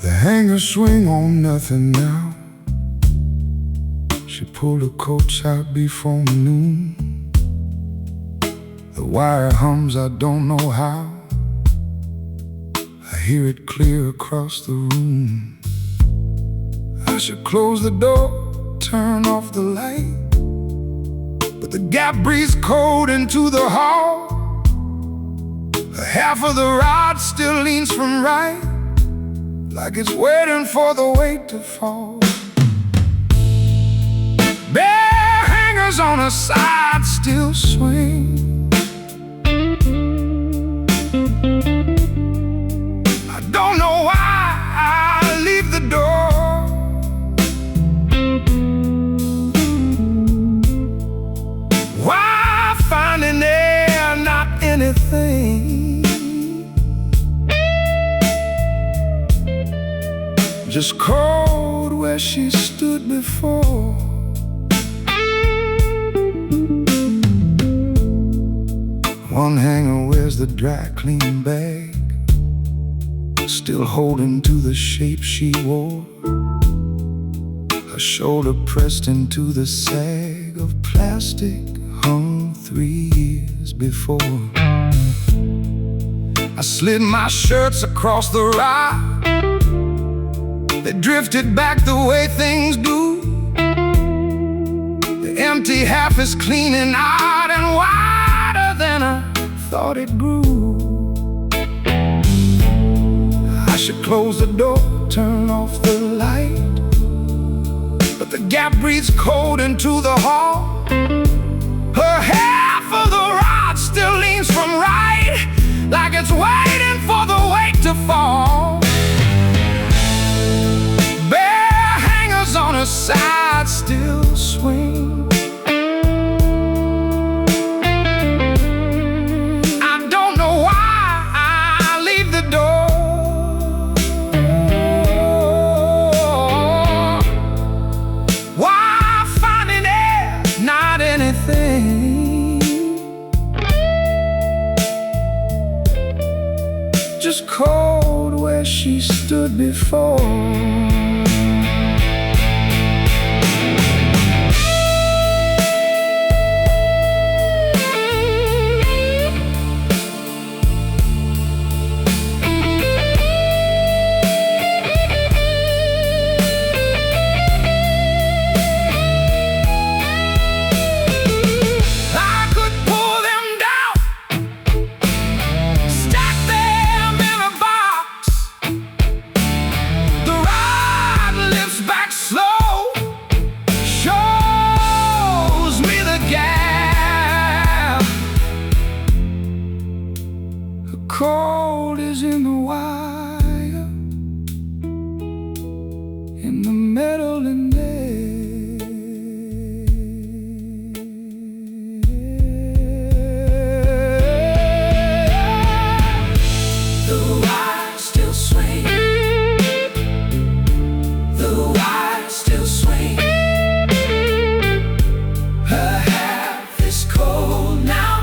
The hangers swing on nothing now. She pulled her coach out before noon. The wire hums, I don't know how. I hear it clear across the room. I should close the door, turn off the light, but the gap breathes cold into the hall. Half of the rod still leans from right, like it's waiting for the weight to fall. Bare hangers on a side still swing. I don't know why I leave the door. Why find in there not anything? Just cold where she stood before. One hanger wears the dry clean bag, still holding to the shape she wore. Her shoulder pressed into the sag of plastic hung 3 years before. I slid my shirts across the ride. They drifted back the way things do. The empty half is cleaning out and wider than I thought it grew. I should close the door, turn off the light, but the gap breathes cold into the hall. Her half of the rod still leans from right, like it's waiting for the weight to fall. On her side still swing. I don't know why I leave the door. Why find in there not anything? Just cold where she stood before. Cold is in the wire, in the metal in there. The wire still swings. The wire still swings. Her half is cold now.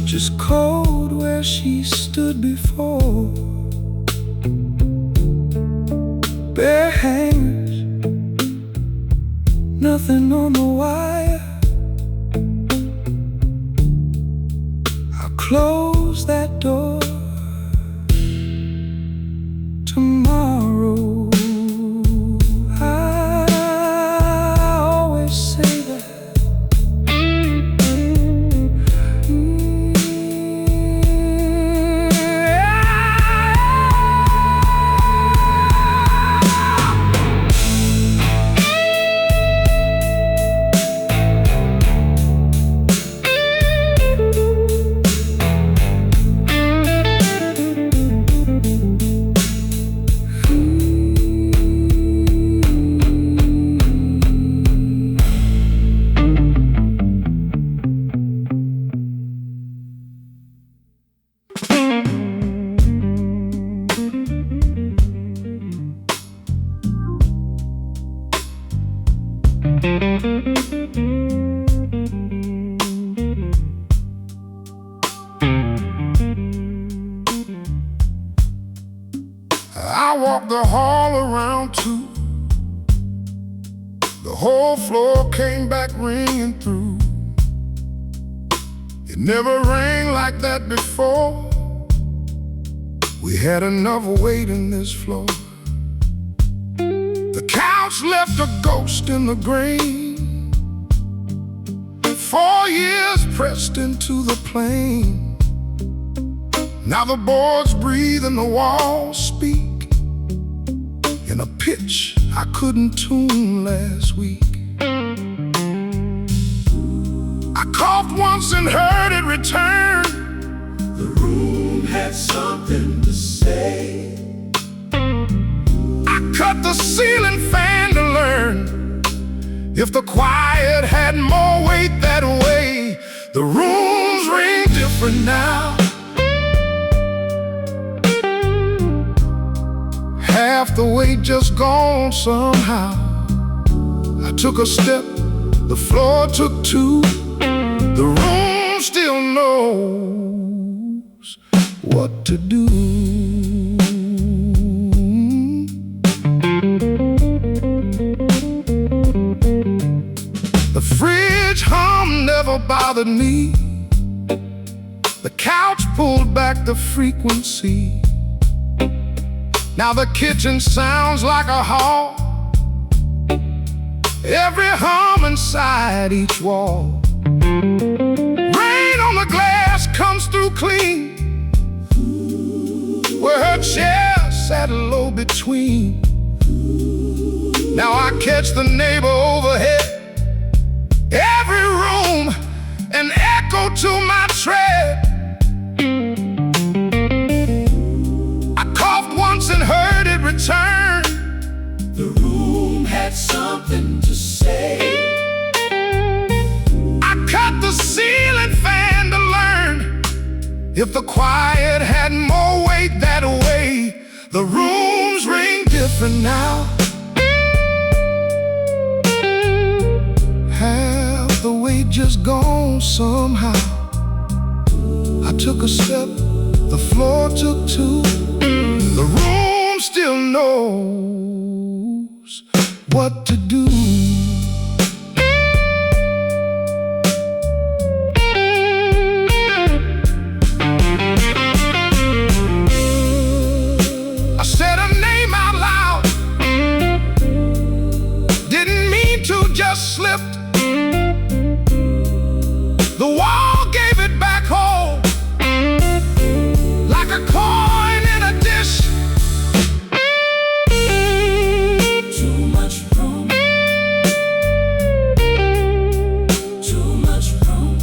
Just cold where she stood before. Bare hangers, nothing on the wire. I'll close that door tomorrow. walked the hall around too. The whole floor came back ringing through. It never rang like that before. We had enough weight in this floor. The couch left a ghost in the grain. 4 years pressed into the plane. Now the boards breathe and the walls speak in a pitch I couldn't tune last week. I coughed once and heard it return. The room had something to say. I cut the ceiling fan to learn if the quiet had more weight that way. The rooms ring different now. Half the weight just gone somehow. I took a step, the floor took two. The room still knows what to do. The fridge hum never bothered me. The couch pulled back the frequency. Now the kitchen sounds like a hall. Every hum inside each wall. Rain on the glass comes through clean. Where her chair sat low between. Now I catch the neighbor overhead. Every room an echo to my tread. And heard it return. The room had something to say. I cut the ceiling fan to learn if the quiet had more weight that way. The rooms ring different now. Half the weight just gone somehow. I took a step, the floor took two. The room still knows what to do. I said a name out loud. Didn't mean to, just slipped. The wall gave it back whole. Like a coin in a dish. Too much room. Too much room.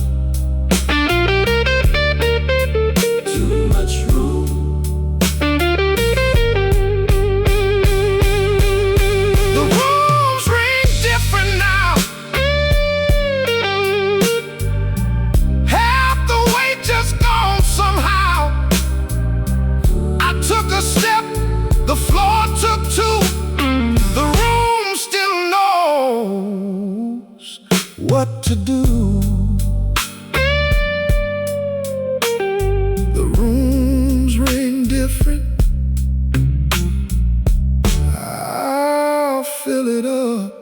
Too much room. The rooms ring different now. Half the weight just gone somehow. Took a step, the floor took two. The room still knows what to do. The rooms ring different. I'll fill it up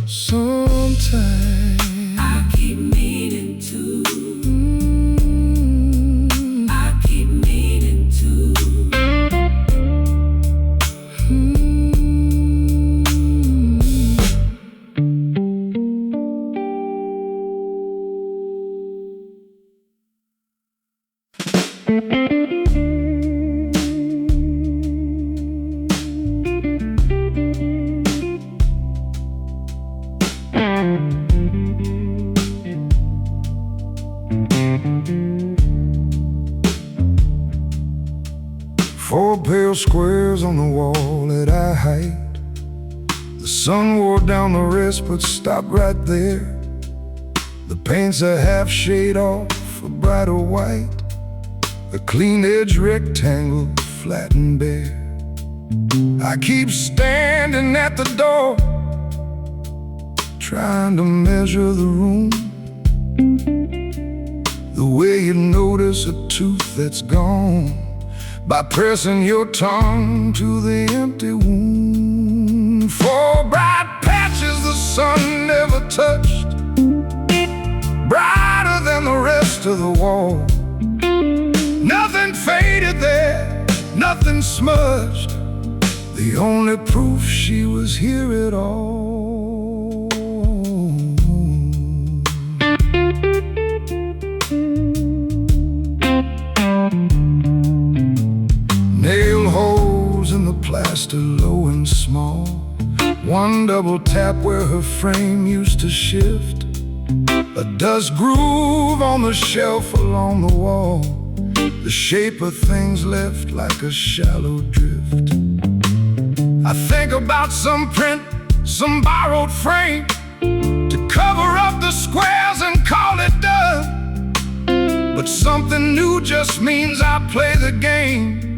sometime. I keep meaning to. Four pale squares on the wall at eye height. The sun wore down the rest but stopped right there. The paint's a half shade off a brighter white. A clean edge rectangle, flat and bare. I keep standing at the door, trying to measure the room. The way you notice a tooth that's gone by pressing your tongue to the empty wound. 4 bright patches the sun never touched, brighter than the rest of the wall. Nothing faded there, nothing smudged, the only proof she was here at all. Nail holes in the plaster, low and small. One double tap where her frame used to shift. A dust groove on the shelf along the wall. The shape of things left like a shallow drift. I think about some print, some borrowed frame, to cover up the squares and call it done. But something new just means I play the game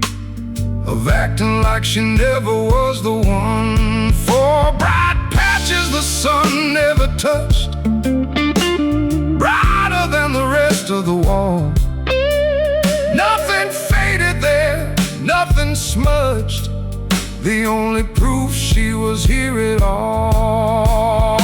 of acting like she never was the one. 4 bright patches the sun never touched, brighter than the rest of the wall. Nothing faded there, nothing smudged, the only proof she was here at all.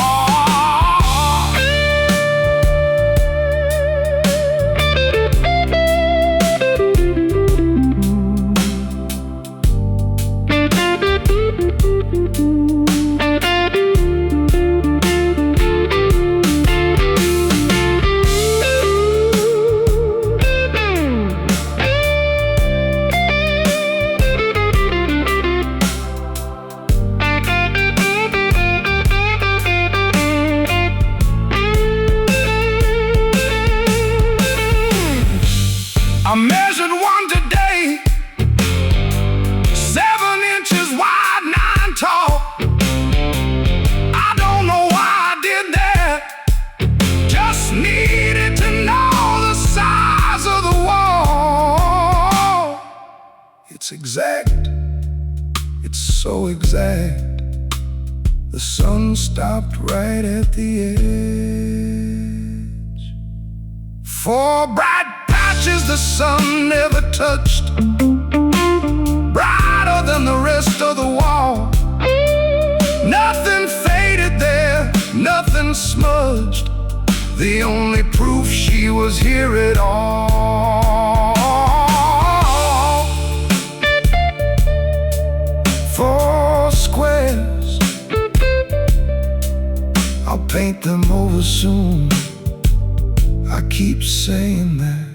I measured one today, 7 inches wide, 9 tall. I don't know why I did that, just needed to know the size of the wall. It's exact, it's so exact. The sun stopped right at the edge. 4 bright patches the sun never touched, brighter than the rest of the wall. Nothing faded there, nothing smudged, the only proof she was here at all. 4 squares, I'll paint them over soon. I keep saying that.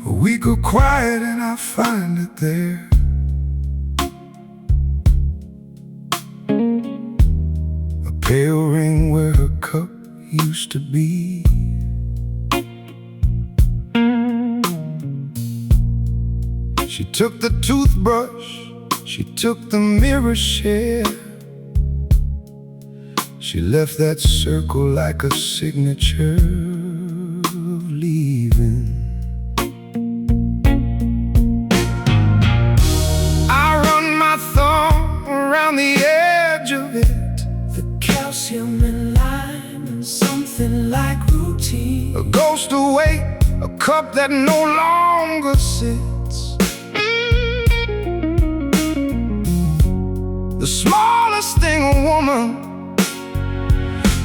We go quiet and I find it there. A pale ring where her cup used to be. She took the toothbrush, she took the mirror share. She left that circle like a signature of leaving. The edge of it, the calcium and lime and something like routine. A ghost awake, a cup that no longer sits. The smallest thing a woman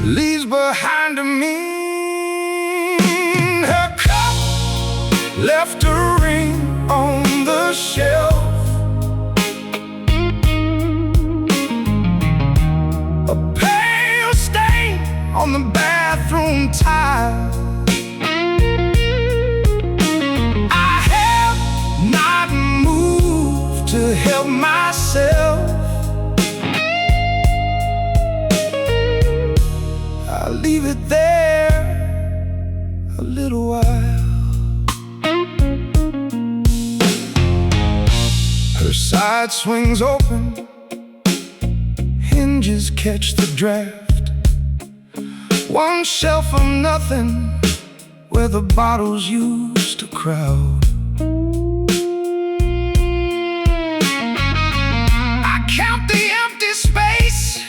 leaves behind a mean. Her cup left a ring on the shelf. On the bathroom tile. I have not moved to help myself. leave it there a little while. Her side swings open, hinges catch the draft. One shelf of nothing where the bottles used to crowd. I count the empty space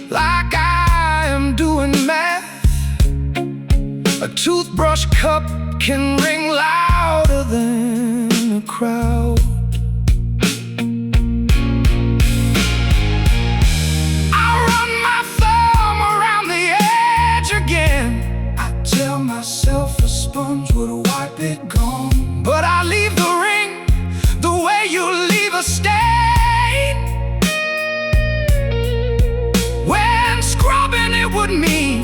like I am doing math. A toothbrush cup can ring louder than a crowd. I run my thumb around the edge again. I tell myself a sponge would wipe it gone, but I leave the ring the way you leave a stain. When scrubbing it would mean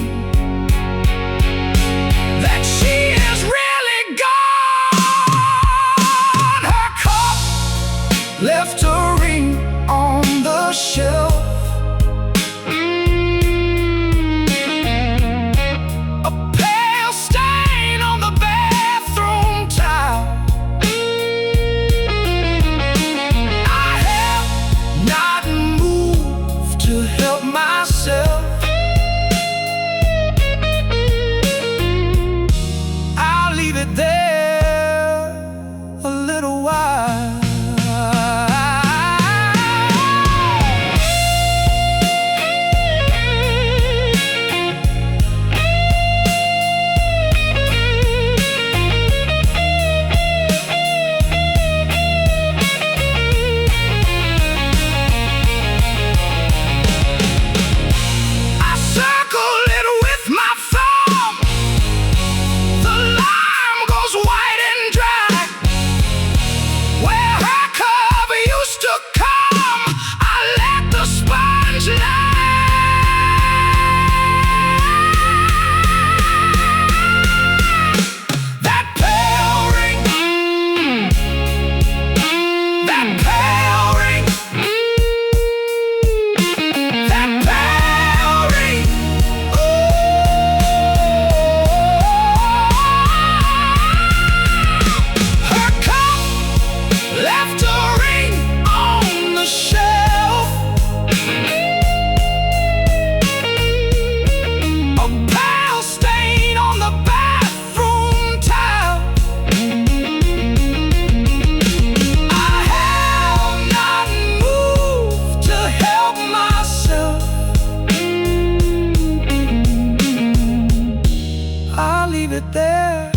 that she is really gone. Her cup left a ring on the shelf. A pale stain on the bathroom tile. I have not moved to help myself. Leave it there a little while. I circle it with my thumb. The line goes white and dry. Where her curve used to come, I let the sponge lie. That pale ring, that pale ring, that pale ring. Her cup left a ring on the shelf. A pale stain on the bathroom tile. I have not moved to help myself. I'll leave it there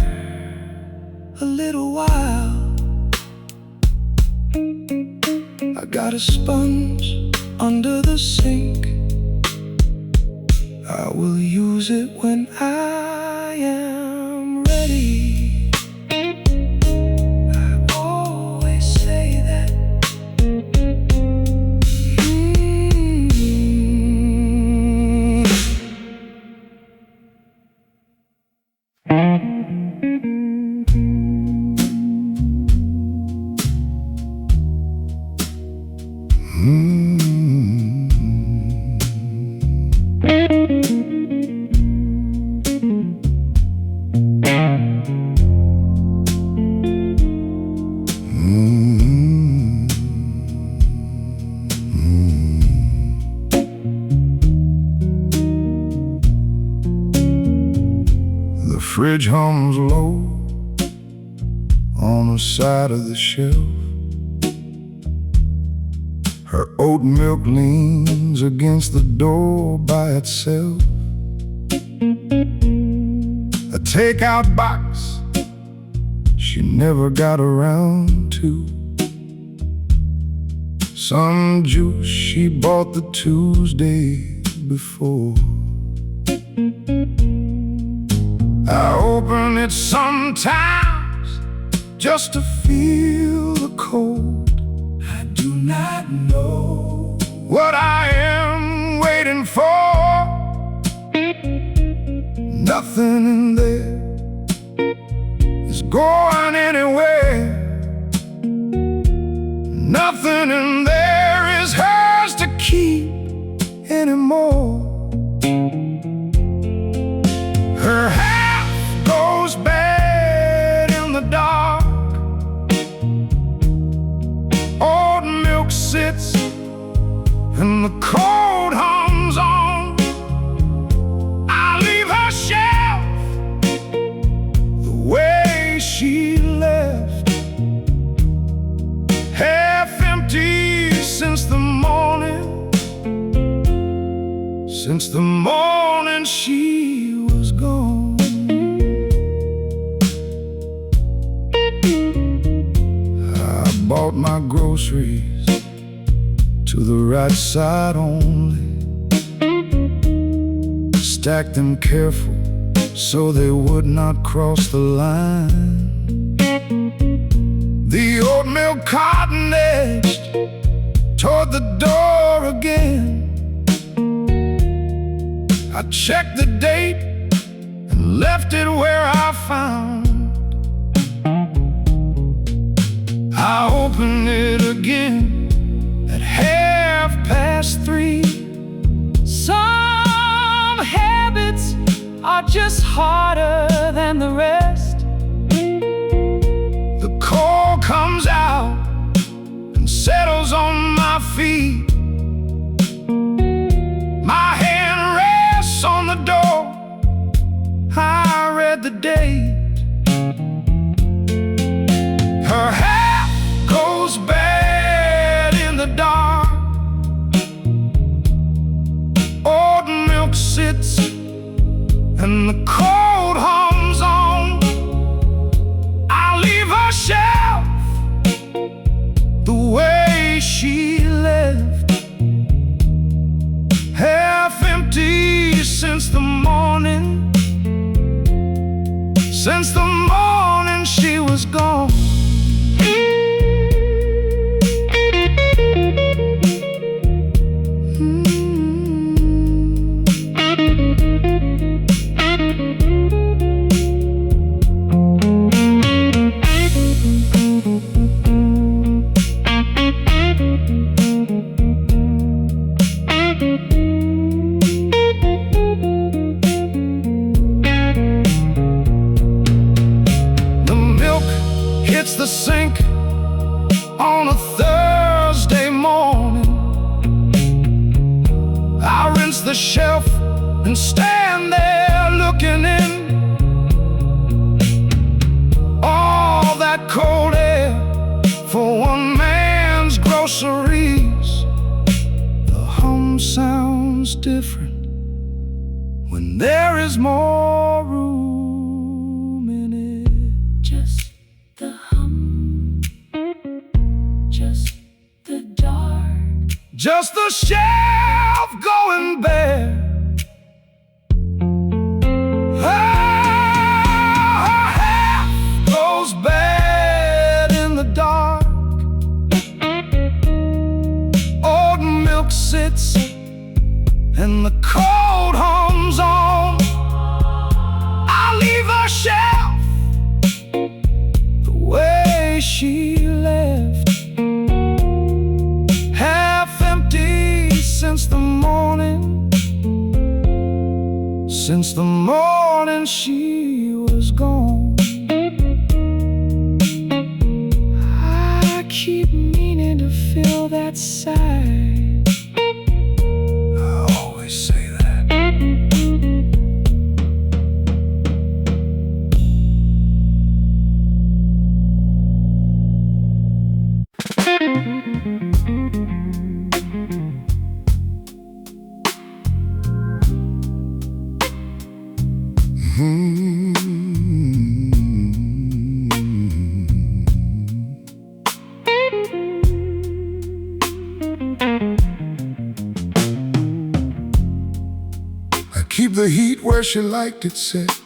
a little while. I got a sponge under the sink. I will use it when I am ready. I always say that. The fridge hums low on the side of the shelf. Her oat milk leans against the door by itself. A takeout box she never got around to. Some juice she bought the Tuesday before. I open it sometimes just to feel the cold. I do not know what I am waiting for. Nothing in there is going anywhere. Nothing in there is hers to keep anymore. and the cold hums on. I leave her shelf the way she left, half empty since the morning. Since the morning she was gone. I bought my groceries to the right side only, stacked them careful so they would not cross the line. The oatmeal cotton edged toward the door again. I checked the date and left it where I found. I opened it again at 3:30. Some habits are just harder than the rest. The cold comes out and settles on my feet. My hand rests on the door. I read the date. Her hat goes bad in the dark. Old milk sits and the cold hums on. I leave her shelf the way she left, half empty since the morning. Since the morning she was gone. Hits the sink on a Thursday morning. I rinse the shelf and stand there looking in. All that cold air for one man's groceries. The hum sounds different when there is more room in it. Just the hum, just the dark, just the shelf going bare. Her half goes bad in the dark. Old milk sits and the cold hums on. I leave her shelf the way she left, half empty since the morning. Since the morning she was gone. I keep meaning to feel that sigh. I always say that. Keep the heat where she liked it set.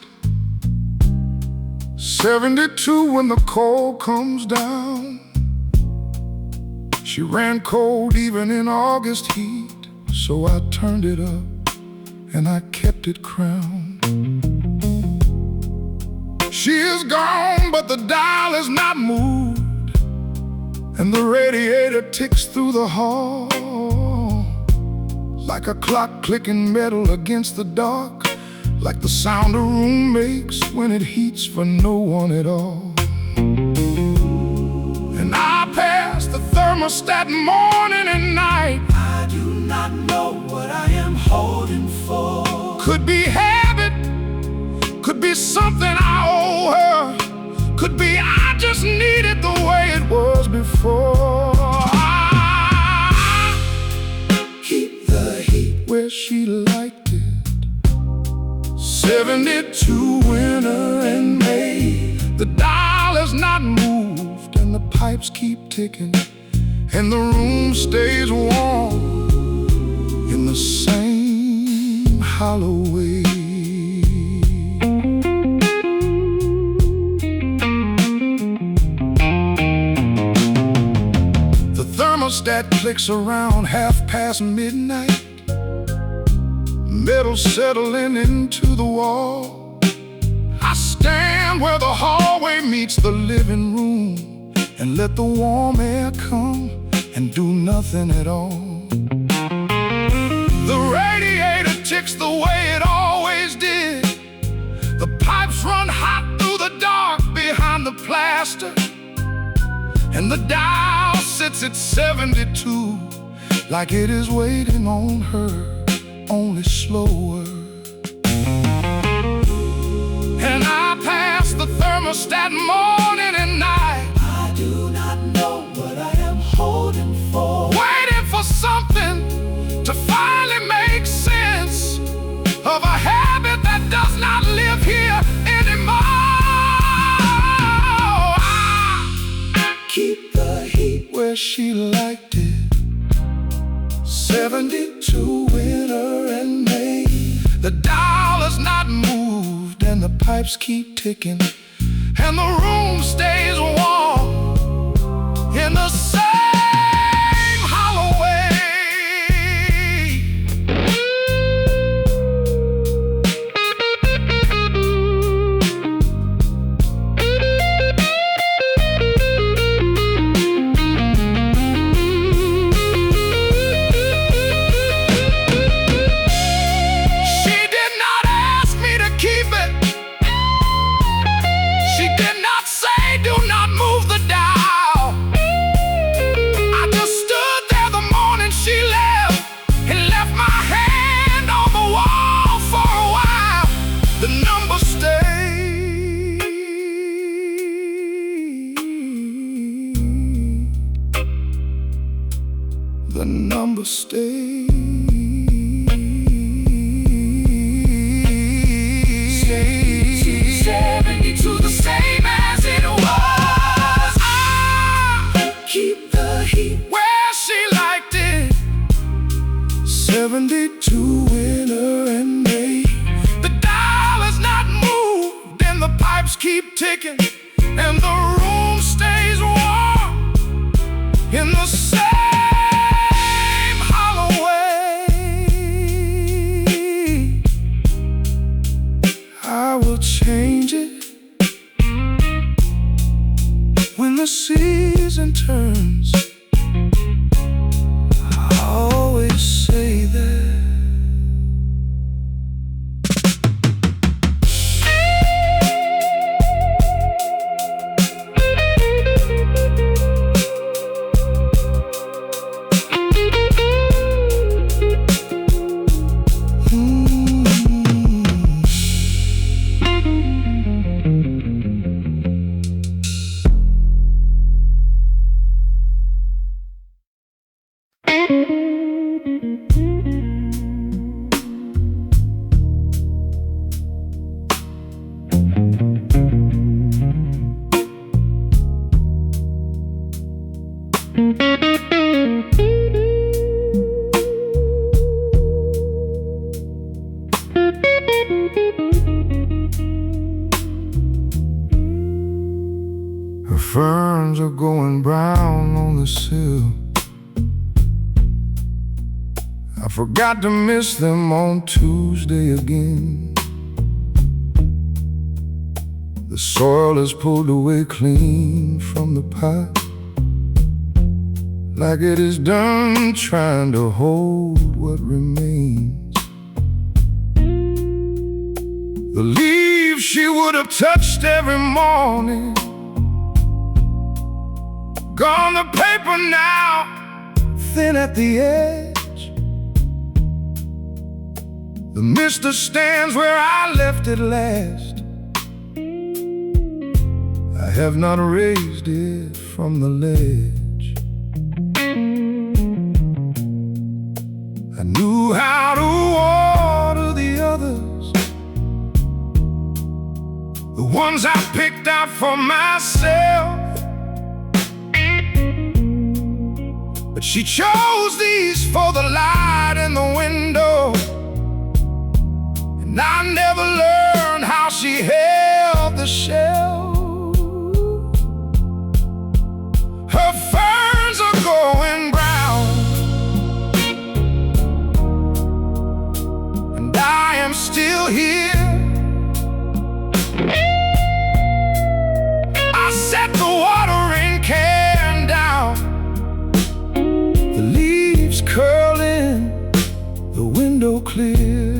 72 when the cold comes down. She ran cold even in August heat, so I turned it up and I kept it crowned. She is gone, but the dial is not moved, and the radiator ticks through the hall like a clock clicking metal against the dark, like the sound a room makes when it heats for no one at all. And I pass the thermostat morning and night. I do not Could be habit, could be something I owe her, could be I just need it the way it was before. Keep the heat where she liked it. 72 winter and May. The dial has not moved and the pipes keep ticking, and the room stays warm in the same hollow way. The thermostat clicks around midnight. Metal settling into the wall. I stand where the hallway meets the living room and let the warm air come and do nothing at all. The radiator ticks the way it always did. The pipes run hot through the dark behind the plaster, and the dial sits at 72, like it is waiting on her, only slower. And I pass the thermostat morning and night. I do not know what I am holding for, waiting for something to finally make sense of a habit that does not live here anymore. I keep the heat where she liked it. 72 winter and May. The dial has not moved and the pipes keep ticking, and the room stays warm in the same hollow way. The number stays 72, the same as it was. I keep the heat where she liked it. 72 winter and May. The dial has not moved and the pipes keep ticking, and the room stays warm in the same change it when the season turns. I always say that. The ferns are going brown on the sill. I forgot to miss them on Tuesday again. The soil is pulled away clean from the pot, like it is done trying to hold what remains. The leaves she would have touched every morning, gone to paper now, thin at the edge. The mister stands where I left it last. I have not raised it from the ledge. I knew how to water the others, the ones I picked out for myself. But she chose these for the light in the window, and I never learned how she held the shell. Her ferns are going brown, and I am still here. I set the watering can down, the leaves curling, the window clear.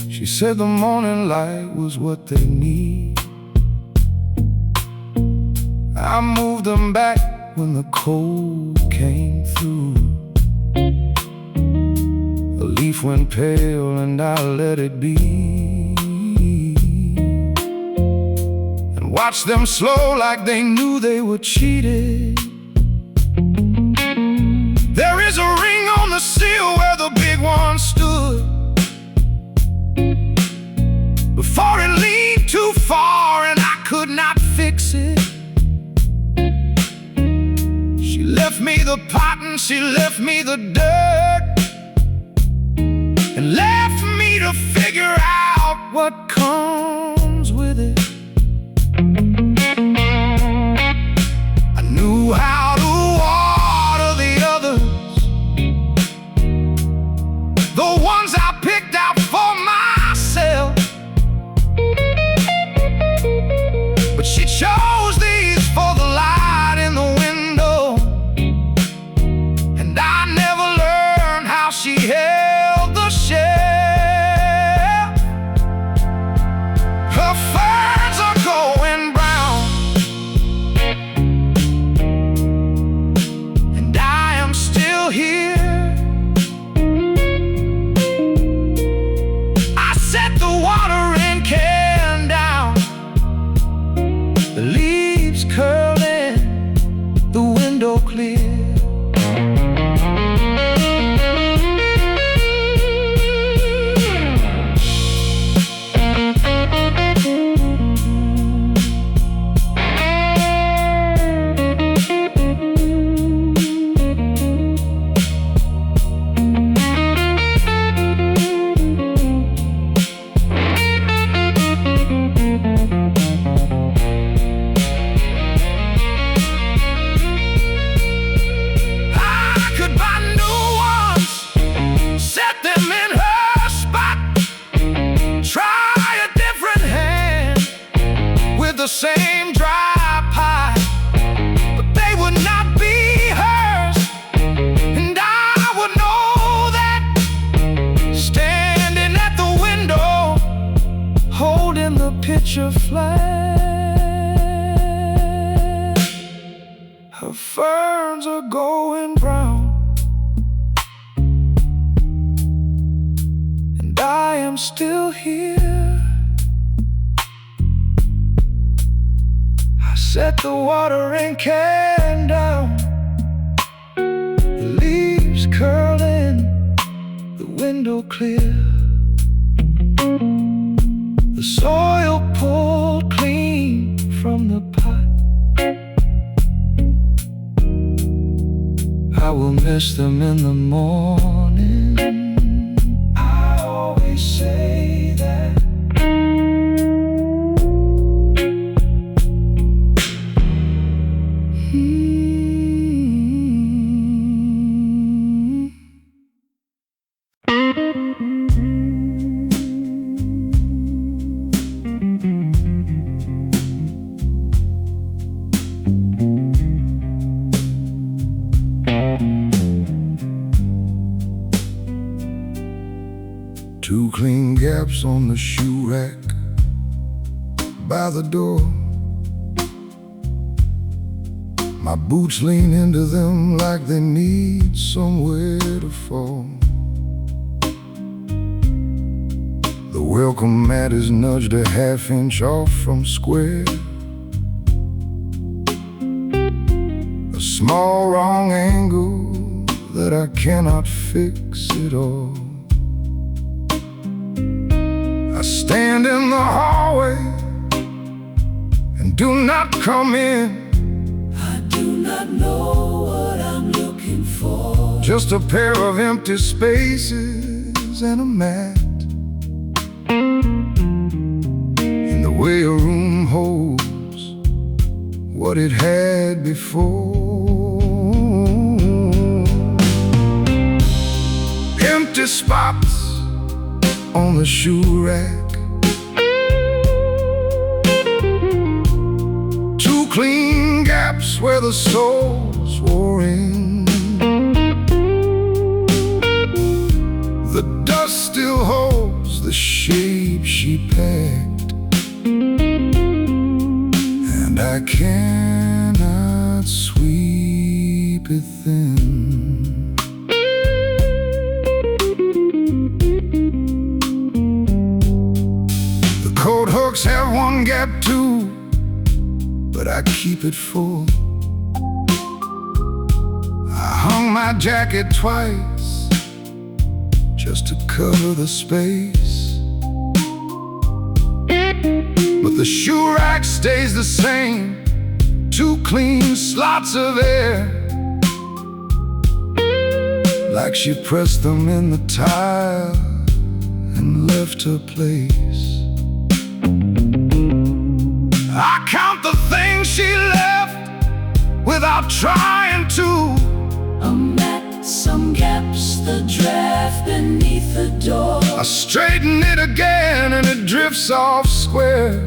She said the morning light was what they need. I moved them back when the cold came through. A leaf went pale and I let it be, and watched them slow like they knew they were cheated. There is a ring on the sill where the big one stood, before it leaned too far and I could not fix it. She left me the pot and she left me the dirt, and left me to figure out what comes with it. I knew how to water the others, the ones I picked out for myself. But she chose these for the light in the window, and I never learned how she held the shell. Her ferns are going brown, and I am still here. I set the watering can down, the leaves curling, the window clear. The same dry pie, but they would not be hers, and I would know that, standing at the window, holding the picture flat. Her ferns are going brown, and I am still here. Set the watering can down, the leaves curling, the window clear, the soil pulled clean from the pot. I will miss them in the morning. I always say that. Two clean gaps on the shoe rack by the door. My boots lean into them like they need somewhere to fall. The welcome mat is nudged a half-inch off from square. A small wrong angle that I cannot fix at all. I stand in the hallway and do not come in. I do not know what I'm looking for. Just a pair of empty spaces and a mat. In the way a room holds what it had before. Empty spots on the shoe rack. Two clean gaps where the soles wore in. The dust still holds the shape she packed, and I cannot sweep it thin. The coat hooks have one gap too, but I keep it full. I hung my jacket twice just to cover the space, but the shoe rack stays the same. Two clean slots of air, like she pressed them in the tile and left her place. I count the things she left without trying to. A mat, some gaps, the draft beneath the door. I straighten it again and it drifts off square.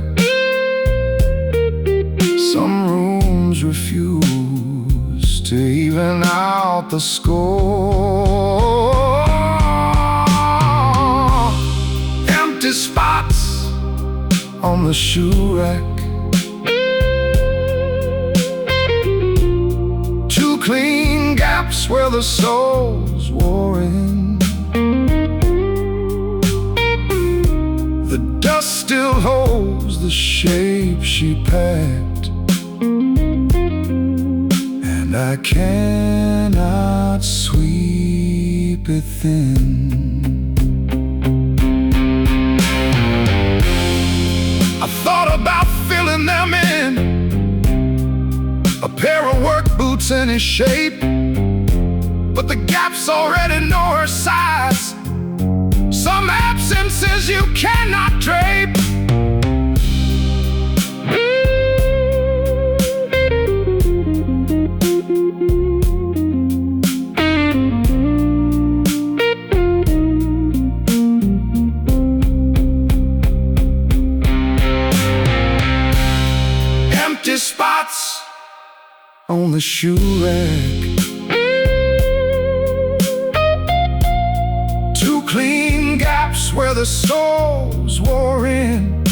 Some rooms refuse to even out the score. Empty spots on the shoe rack. Two clean gaps where the soles wore in. The dust still holds the shape she packed, and I cannot sweep it thin. I thought about filling them in, a pair of work boots in his shape, but the gaps already know her size. Some absences you cannot drape. Empty spots on the shoe rack. Two clean gaps where the soles wore in.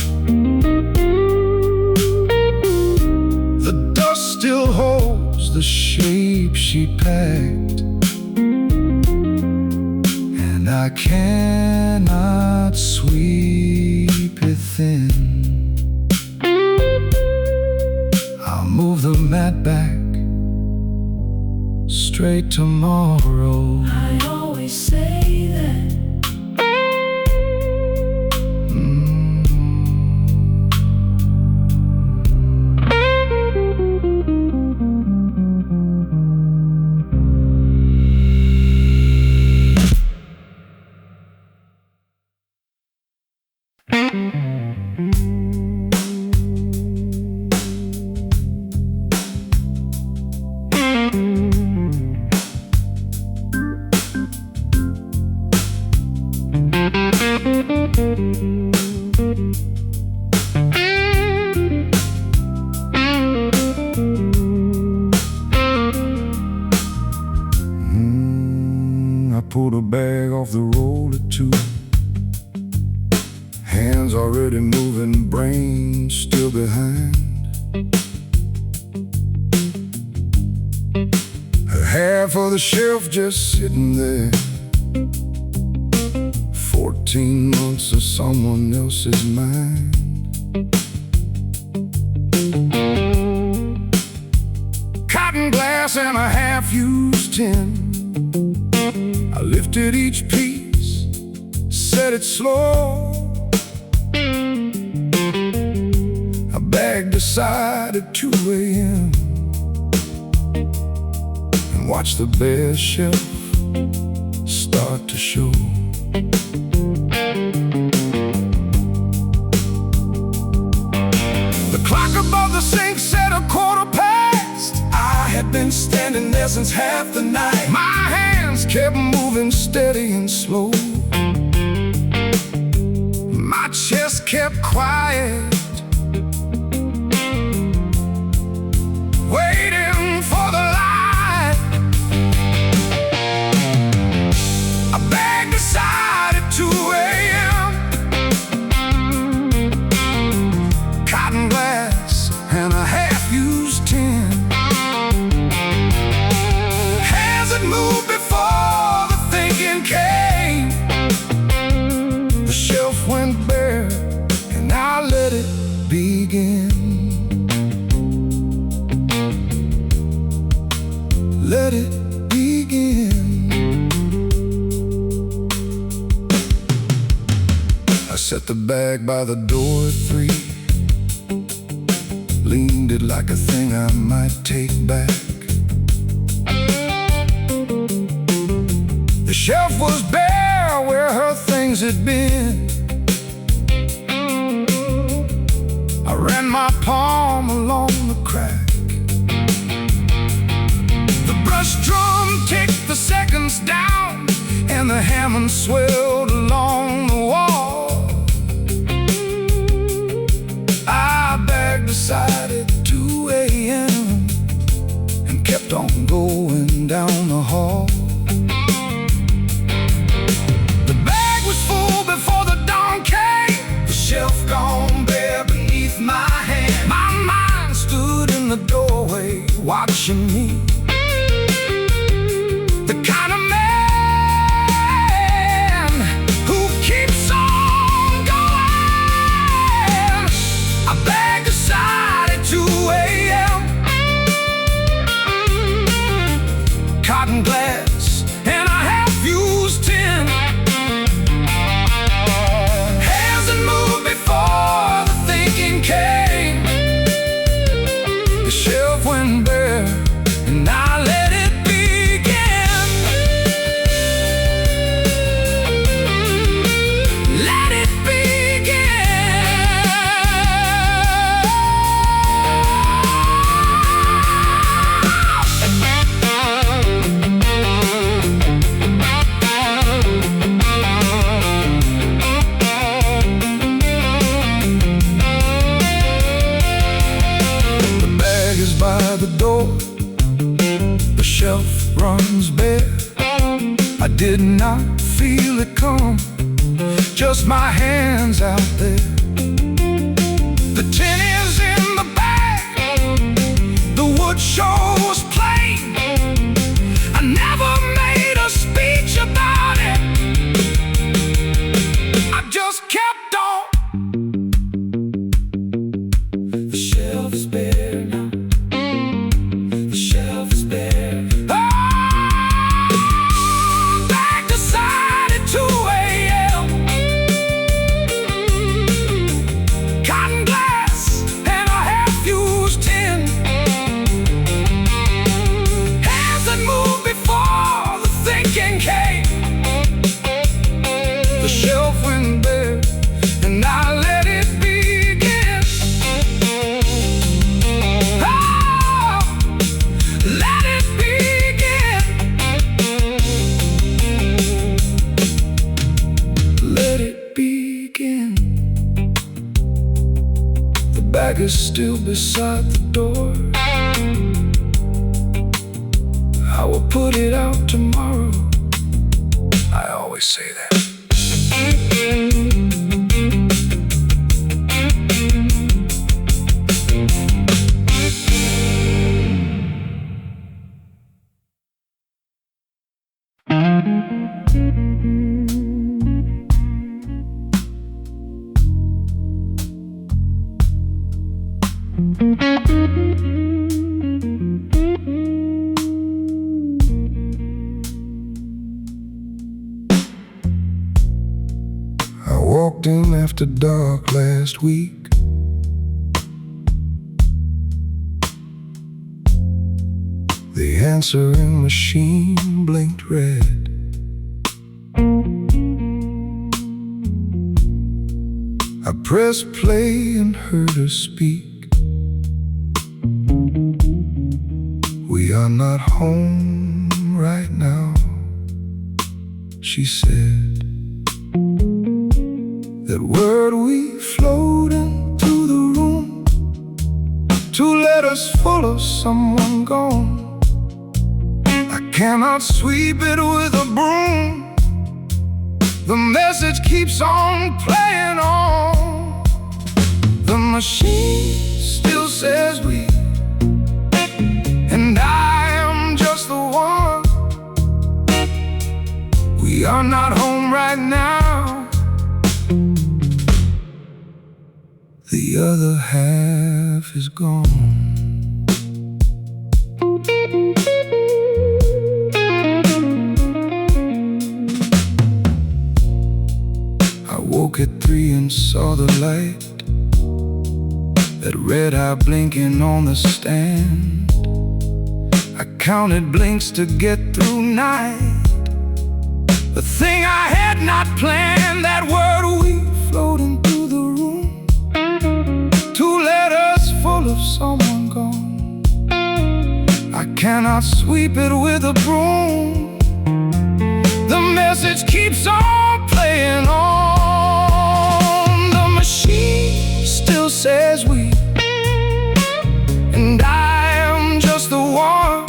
The dust still holds the shape she packed, and I cannot sweep it thin. I'll move the mat back straight tomorrow. I always say that. I pulled a bag off the roller too. Hands already moving, brain still behind. half of the shelf just sitting there. 14 months of someone else's mind. Cotton glass and a half-used tin. I lifted each piece, set it slow. I bagged aside at 2 A.M. and watched the bare shelf start to show. The clock above the sink said 1/4 I had been standing there since half the night. My hands kept moving steady and slow. My chest kept quiet, waiting for the light. I bagged aside at 2 A.M. Cotton glass and a half-used tin. Hands that moved before the thinking came. The shelf went bare and I let it begin. Let it begin. I set the bag by the door at 3. Leaned it like a thing I might take back. The shelf was bare where her things had been. I ran my palm along the crack. The brush drum ticked the seconds down, and the Hammond swelled along the wall. I bagged aside at 2 A.M. and kept on going down the hall. The bag was full before the dawn came. The shelf gone bare beneath my hand. My mind stood in the doorway watching me. The kind of man who keeps on going. I bagged aside at 2 A.M. Cotton glass and a half-used tin. Hands that moved before the thinking came. The shelf went bare and I let it begin. Let it The bag is by the door. The shelf runs bare. I did not feel it come, just my hands out there. The tin is in the bag. The wood show was plain. I never made a speech about it. I just kept on. The shelf's bare now. The shelf's bare. Bagged aside at 2 A.M. Cotton glass and a half-used tin. Hands that moved before the thinking came. The shelf went bare and I let it begin. Oh, let it begin. Let it begin. The bag is still beside the door. I will put it out tomorrow. I always say that. walked in after dark last week. The answering machine blinked red. I pressed play and heard her speak. We are not home right now, she said. That word we floating through the room, 2 letters full of someone gone. I cannot sweep it with a broom. The message keeps on playing on. The machine still says we, and I am just the one. We are not home right now. The other half is gone. I woke at 3 and saw the light, that red eye blinking on the stand. I counted blinks to get through night. The thing I had not planned, that word we floating through the room, 2 letters full of someone gone. I cannot sweep it with a broom. The message keeps on playing on. The machine still says we, and I am just the one.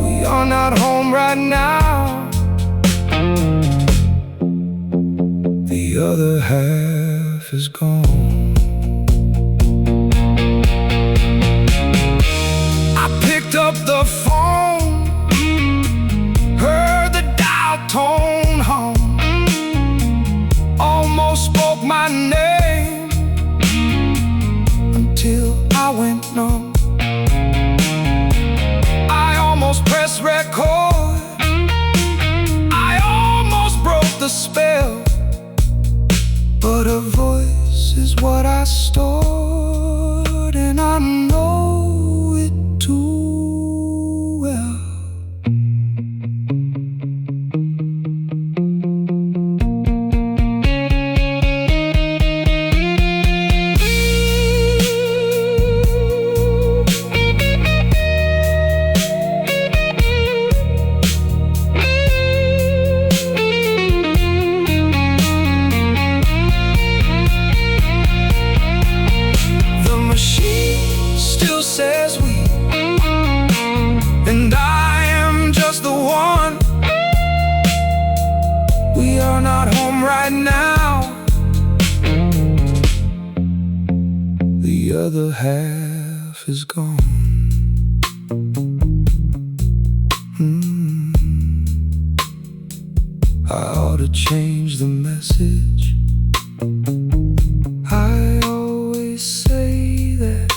We are not home right now. The other half is gone. I picked up the phone, heard the dial tone hum, almost spoke my name until I went numb. I almost pressed record, I almost broke the spell, but a voice is what I stored, and I know it too well. Says we, and I am just the one. We are not home right now. The other half is gone. I ought to change the message. I always say that.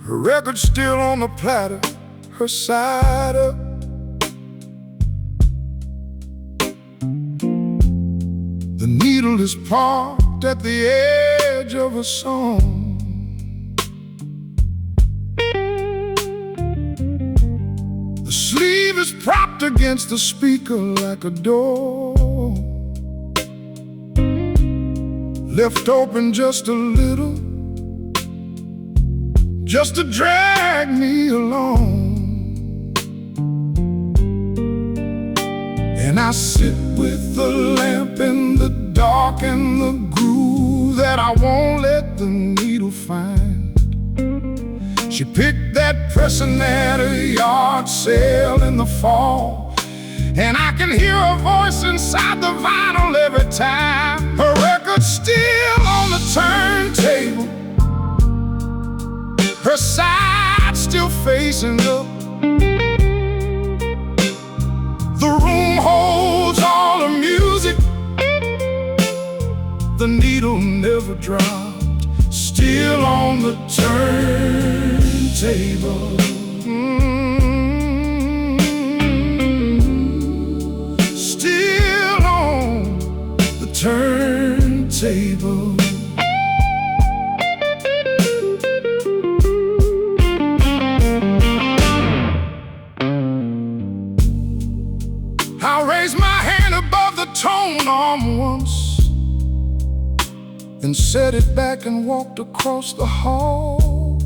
Her record's still on the platter, her side up. The needle is parked at the edge of a song. The sleeve is propped against the speaker like a door, left open just a little, just to drag me along. And I sit with the lamp in the dark and the groove that I won't let the needle find. She picked that pressing at a yard sale in the fall, and I can hear her voice inside the vinyl every time. Her record's still on the turntable, her side still facing up. The room holds all the music, the needle never dropped, still on the turntable. Still on the turntable. I raised my hand above the tone arm once, then set it back and walked across the hall.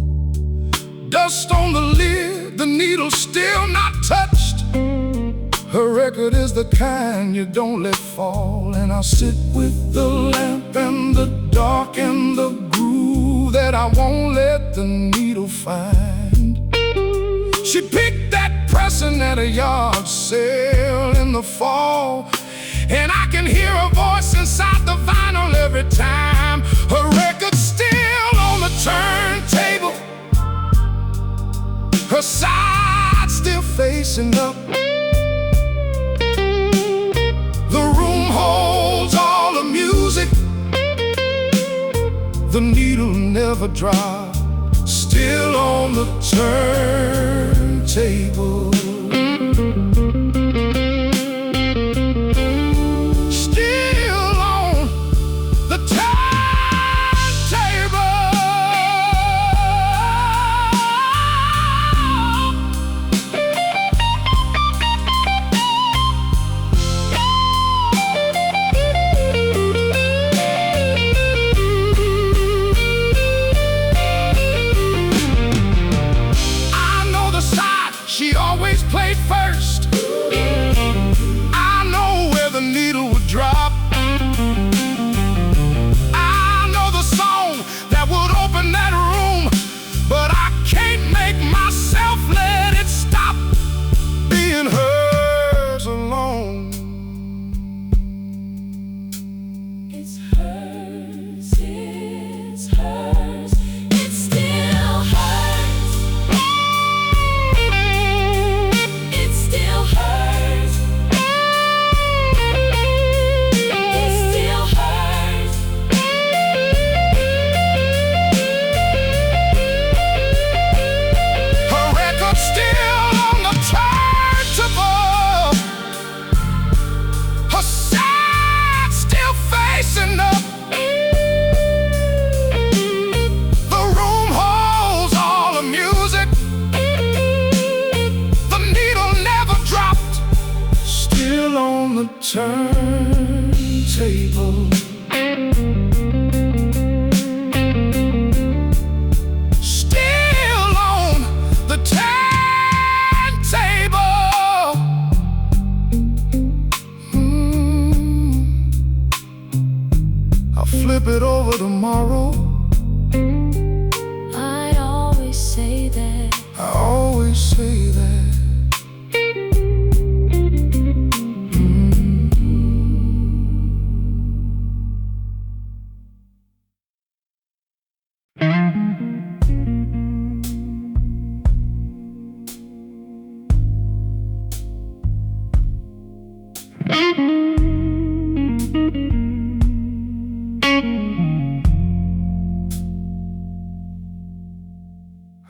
Dust on the lid, the needle still not touched. Her record is the kind you don't let fall. And I sit with the lamp and the dark and the groove that I won't let the needle find. She picked that pressing at a yard sale in the fall, and I can hear her voice inside the vinyl every time. Her record's still on the turntable, her side still facing up. The room holds all the music, the needle never dropped, still on the turntable. She always played first. I know where the needle would drop. I know the song that would open that room, but I can't make myself let it stop being hers alone. It's hers, it's hers, it's still hers. On the turntable, still on the turntable. I'll flip it over tomorrow. I always say that. I always say that.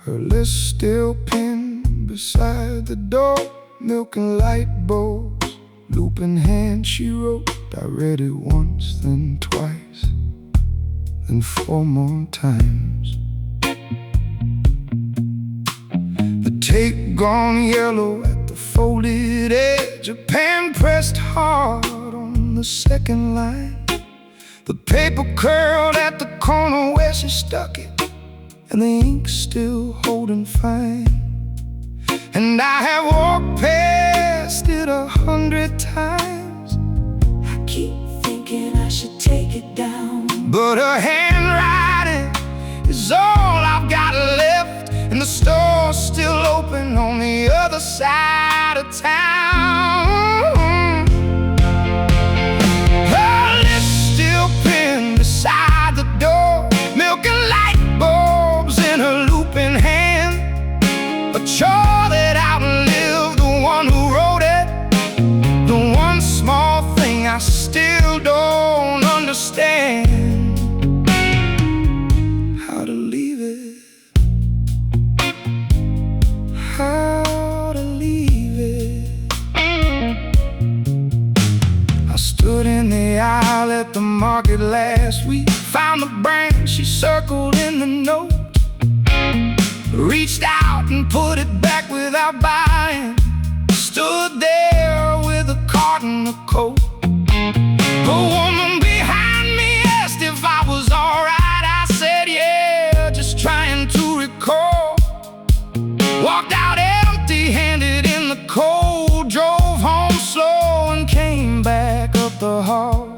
Her list still pinned beside the door, milk and light bowls, looping hand she wrote. I read it once, then twice, then 4 more times. The tape gone yellow at the folded edge, a pen pressed hard on the second line. The paper curled at the corner where she stuck it, and the ink's still holding fine. And I have walked past it 100 times. I keep thinking I should take it down, but her handwriting is all I've got left, and the store's still open on the other side of town. Reached out and put it back without buying. Stood there with a carton of Coke. The woman behind me asked if I was alright. I said yeah, just trying to recall. Walked out empty-handed in the cold. Drove home slow and came back up the hall.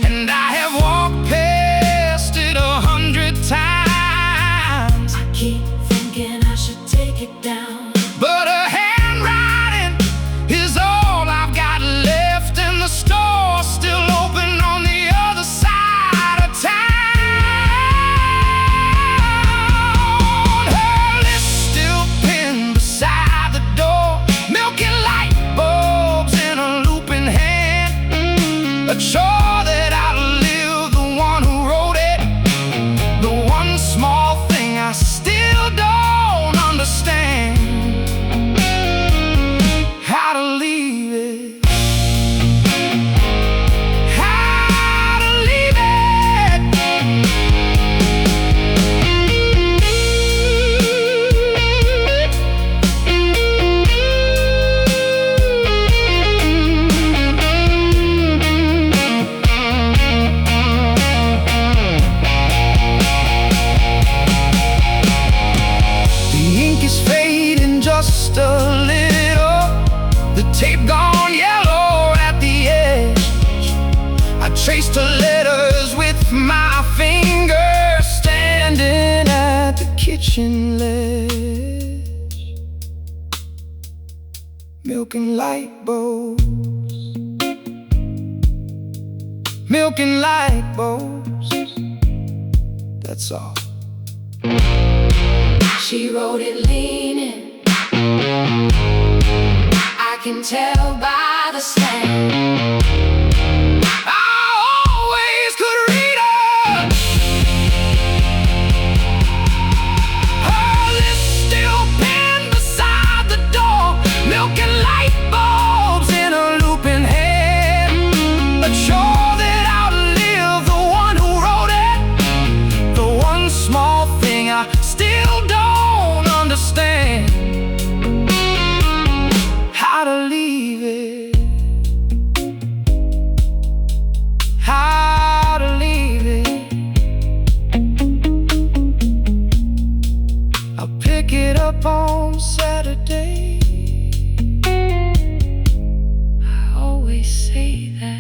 And I have walked past it 100 times. I keep thinking I should take it down, but her handwriting is all I've got left, and the store's still open on the other side of town. Her list still pinned beside the door, milking light bulbs in a looping hand. A chore that outlived the one who wrote it. The one small thing I still don't understand: how to leave it. How to leave it. The ink is fading just a little, the tape gone yellow at the edge. I traced her letters with my fingers, standing at the kitchen ledge, milking light bulbs, milking light bulbs. That's all. she wrote it leaning. I can tell by the slang. I always could read her. Her list still pinned beside the door, milking light bulbs in a looping head. A chore that outlived the one who wrote it. The one small thing I still don't understand: how to leave it. How to leave it. I'll pick it up on Saturday. I always say that.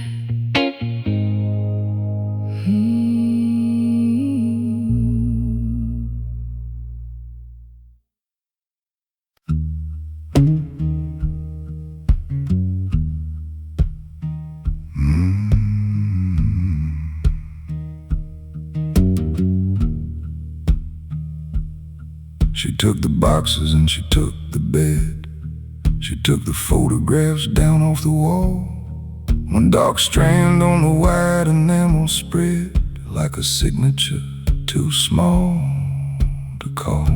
She took the boxes and she took the bed. She took the photographs down off the wall. One dark strand on the white enamel spread, like a signature too small to call.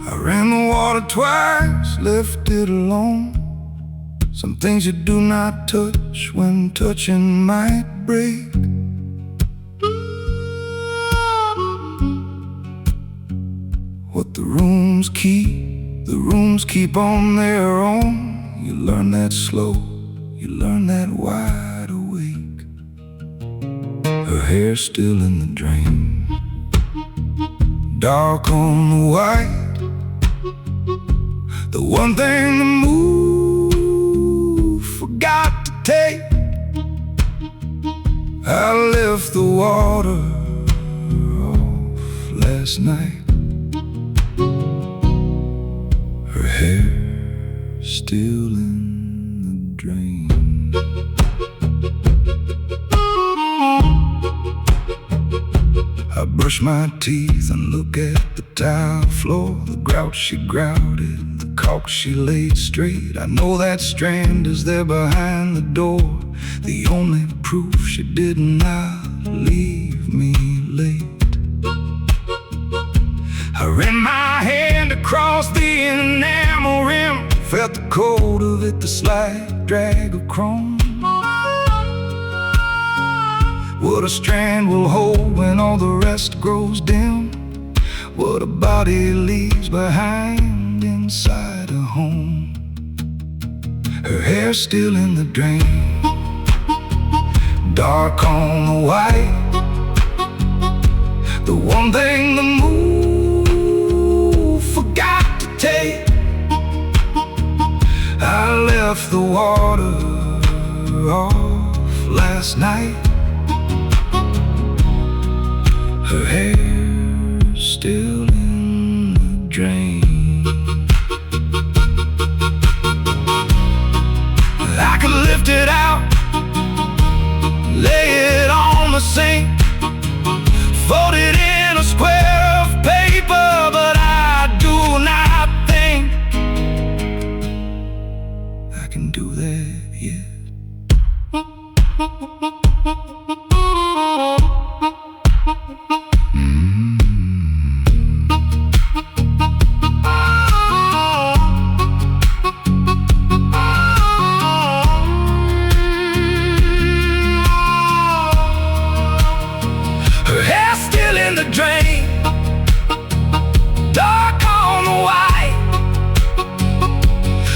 I ran the water twice, left it alone. Some things you do not touch when touching might break. What the rooms keep on their own. You learn that slow, you learn that wide awake. Her hair still in the drain, dark on the white. The one thing the move forgot to take. I left the water off last night. Her hair still in the drain. I brush my teeth and look at the tile floor. The grout she grouted, the caulk she laid straight. I know that strand is there behind the door, the only proof she did not leave me late. I ran my hand across the enamel rim, felt the cold of it, the slight drag of chrome. what a strand will hold when all the rest grows dim, what a body leaves behind inside a home. Her hair's still in the drain, dark on the white, the one thing the moon forgot to take. I left the water off last night. Her hair's still in the drain. I could lift it out, lay it on the sink, fold it in a square of paper, but I do not think I can do that yet. Her hair's still in the drain, dark on the white,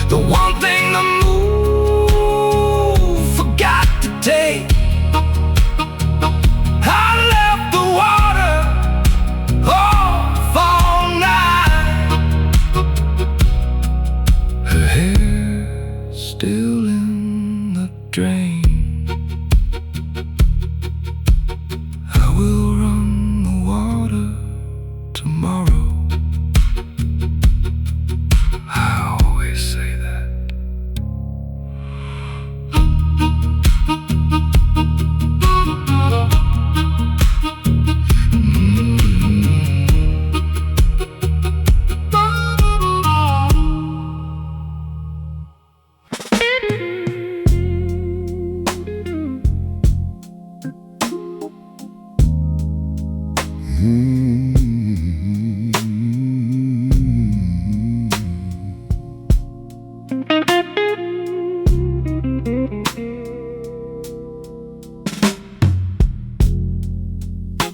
the one thing the moon forgot to take. I left the water off all night. Her hair's still in the drain. I will run the water tomorrow. I always say that.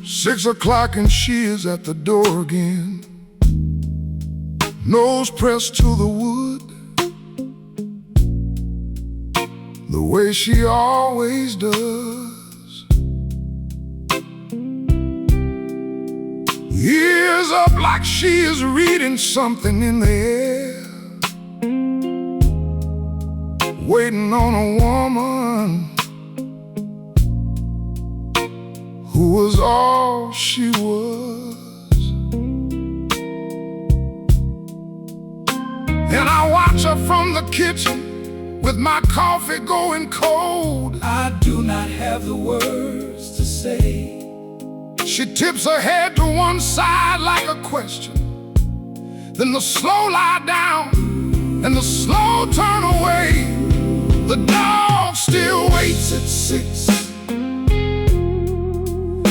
Six o'clock and she is at the door again, nose pressed to the wood, the way she always does. Ears up like she is reading something in the air, waiting on a woman who was all she was. And I watch her from the kitchen with my coffee going cold. I do not have the words to say. She tips her head to one side like a question, then the slow lie down and the slow turn away. The dog still waits at 6.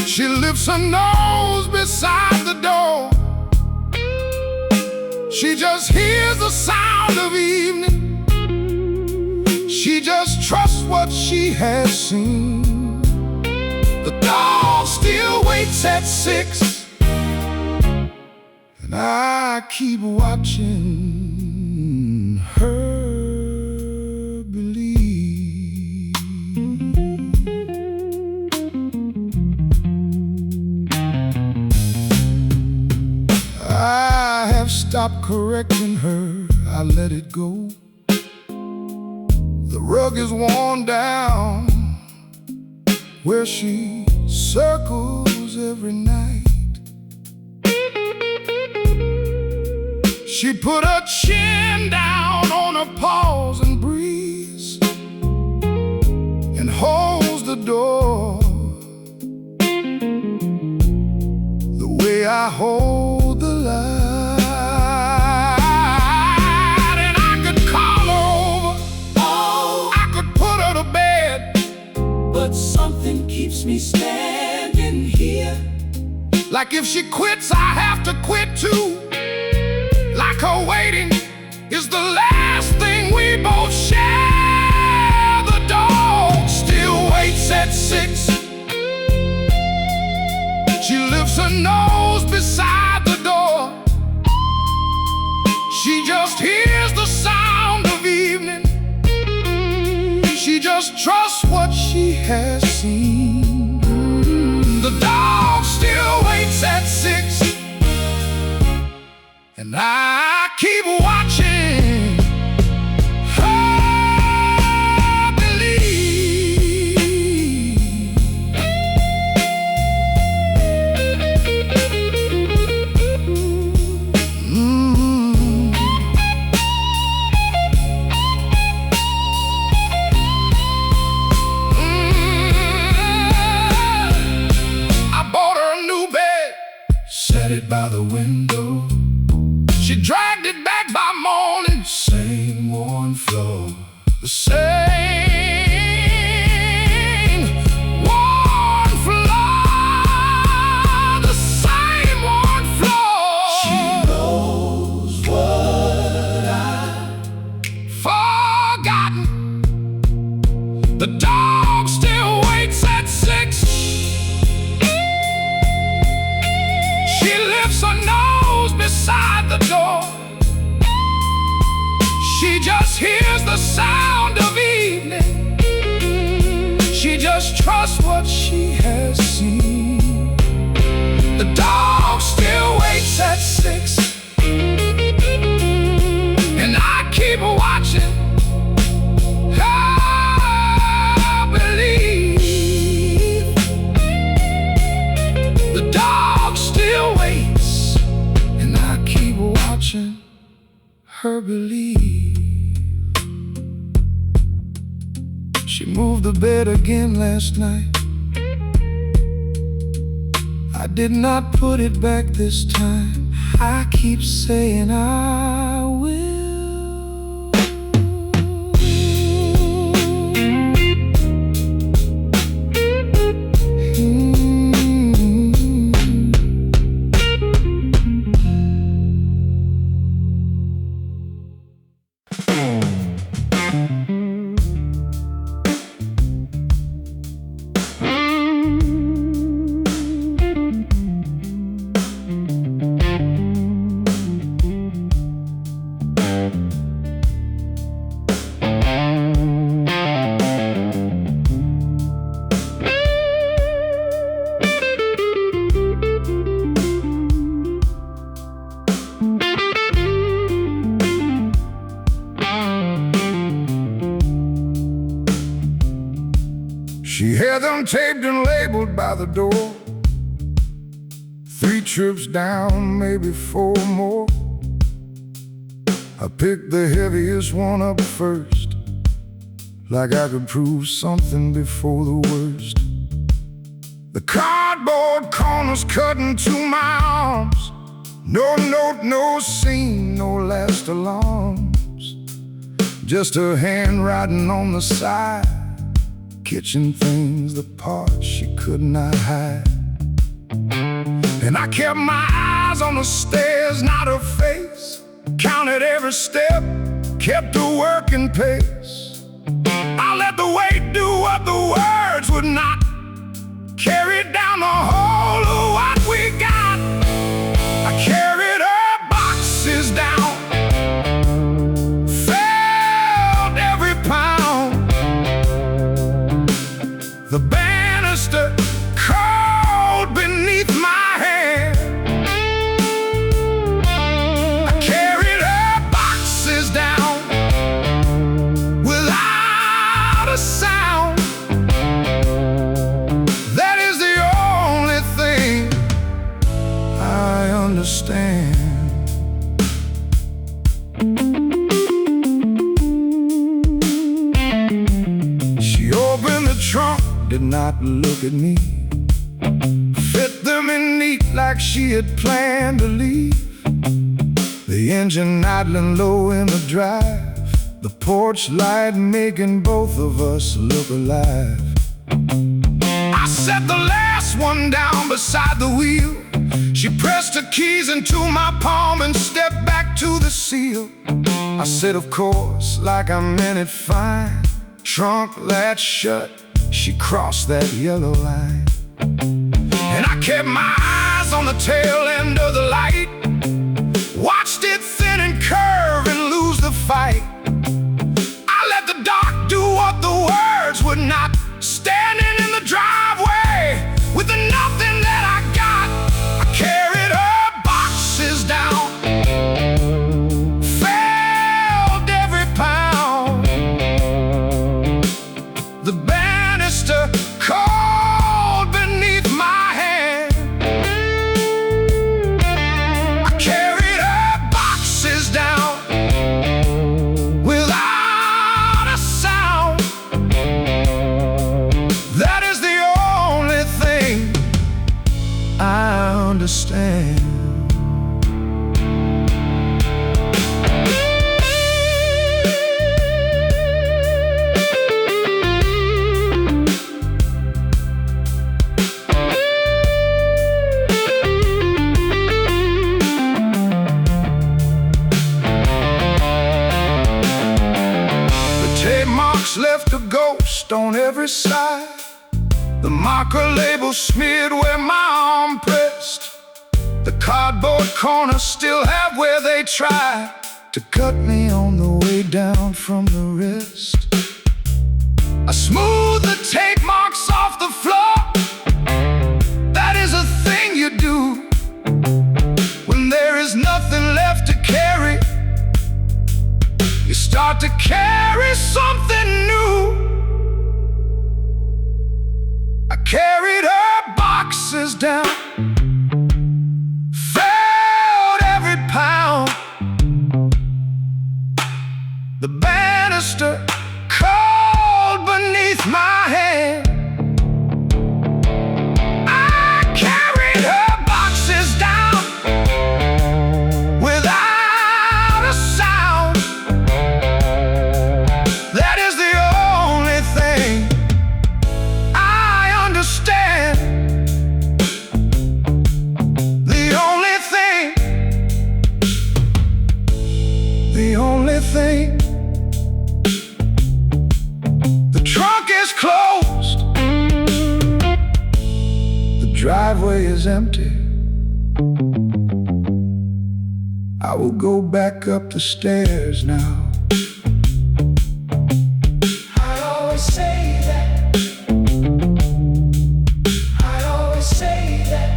She lifts her nose beside the door. She just hears the sound of evening. She just trusts what she has seen. The dog still waits at 6, and I keep watching her believe. I have stopped correcting her, I let it go. The rug is worn down where she circles every night. She put her chin down on her paws and breathes and holds the door the way I hold the light. And I could call her over, Oh, I could put her to bed, but something keeps me standing here. like if she quits, I have to quit too. Like her waiting is the last thing we both share. The dog still waits at 6. her nose beside the door. She just hears the sound of evening. She just trusts what she has seen. The dog still waits at 6, and I keep watching her believe. I bought her a new bed, set it by the window. She dragged it back by morning. Same worn floor, the same worn floor, the same worn floor. She knows what I've forgotten. The dog still waits at 6. She lifts her nose beside the door. She just hears the sound of evening. She just trusts what she has seen. The dog still waits at 6, and I keep watching her believe. The dog still waits, and I keep watching her believe. She moved the bed again last night. I did not put it back this time. I keep saying I will. She had them taped and labeled by the door. 3 trips down, maybe 4 more. I picked the heaviest one up first, like I could prove something before the worst. The cardboard corners cut into my arms. No note, no scene, no last alarms. Just her handwriting on the side, kitchen things, the parts she could not hide. And I kept my eyes on the stairs, not her face. Counted every step, kept a working pace. I let the weight do what the words would not. Carried down the whole of what we got. I carried her boxes down, felt every pound. The banister cold beneath my hand. I carried her boxes down without a sound. That is the only thing I understand. She opened the trunk, did not look at me. Fit them in neat like she had planned to leave. The engine idling low in the drive, the porch light making both of us look alive. I set the last one down beside the wheel. She pressed her keys into my palm and stepped back to the seal. I said, of course, like I meant it fine. Trunk latch shut, she crossed that yellow line. And I kept my eyes on the tail end of the light. Watched it thin and curve and lose the fight. I let the dark do what the words would not. Standing in the driveway with the nothing that I got, I carried her boxes down, felt every pound. The banister cold beneath my hand. I carried her boxes down without a sound. That is the only thing I understand. Left a ghost on every side. The marker label smeared where my arm pressed. The cardboard corners still have where they tried to cut me on the way down from the wrist. I smooth the tape marks off the floor. That is a thing you do when there is nothing left to carry. You start to carry something new. I carried her boxes down, felt every pound. The banister cold beneath my hand. I carried her boxes down without a sound. That is the only thing I understand. The only thing. The only thing. The trunk is closed. The driveway is empty. I will go back up the stairs now. I always say that. I always say that.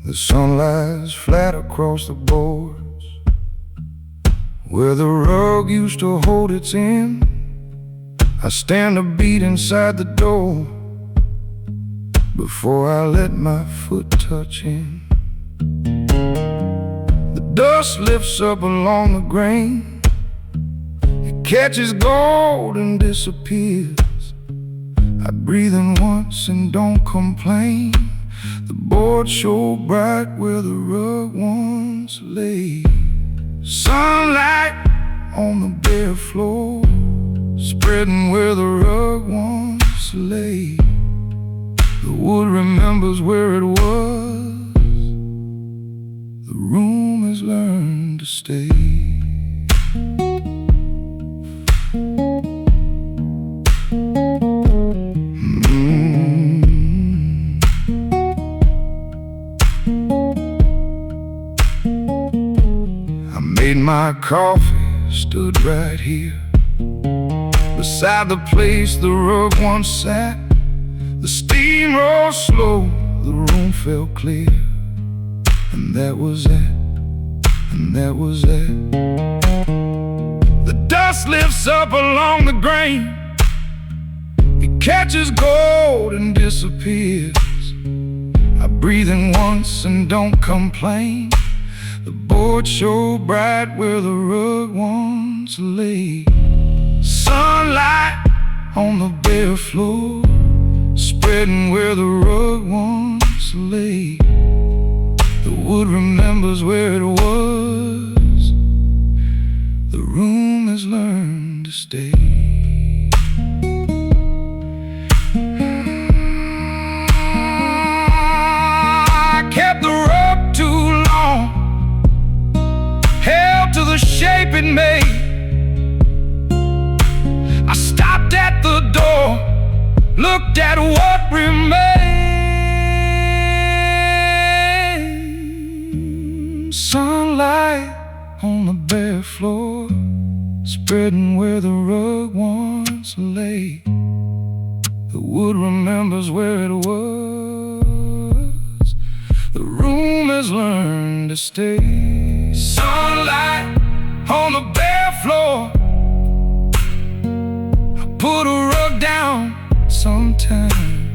The sun lies flat across the boards where the rug used to hold its end. I stand a beat inside the door before I let my foot touch in. The dust lifts up along the grain. It catches gold and disappears. I breathe in once and don't complain. The boards show bright where the rug once lay. Sunlight on the bare floor, spreading where the rug once lay. The wood remembers where it was. The room has learned to stay. Made my coffee, stood right here beside the place the rug once sat. The steam rose slow, the room felt clear, and that was it, and that was it. The dust lifts up along the grain. It catches gold and disappears. I breathing once and don't complain. The board so bright where the rug once lay. Sunlight on the bare floor, spreading where the rug once lay. The wood remembers where it was. The room has learned to stay. I kept the rug too long, held to the shape it made. I stopped at the door, looked at what remained. Sunlight on the bare floor, spreading where the rug once lay. The wood remembers where it was. The room has learned to stay. Sunlight on the bare floor, I put a rug down sometimes.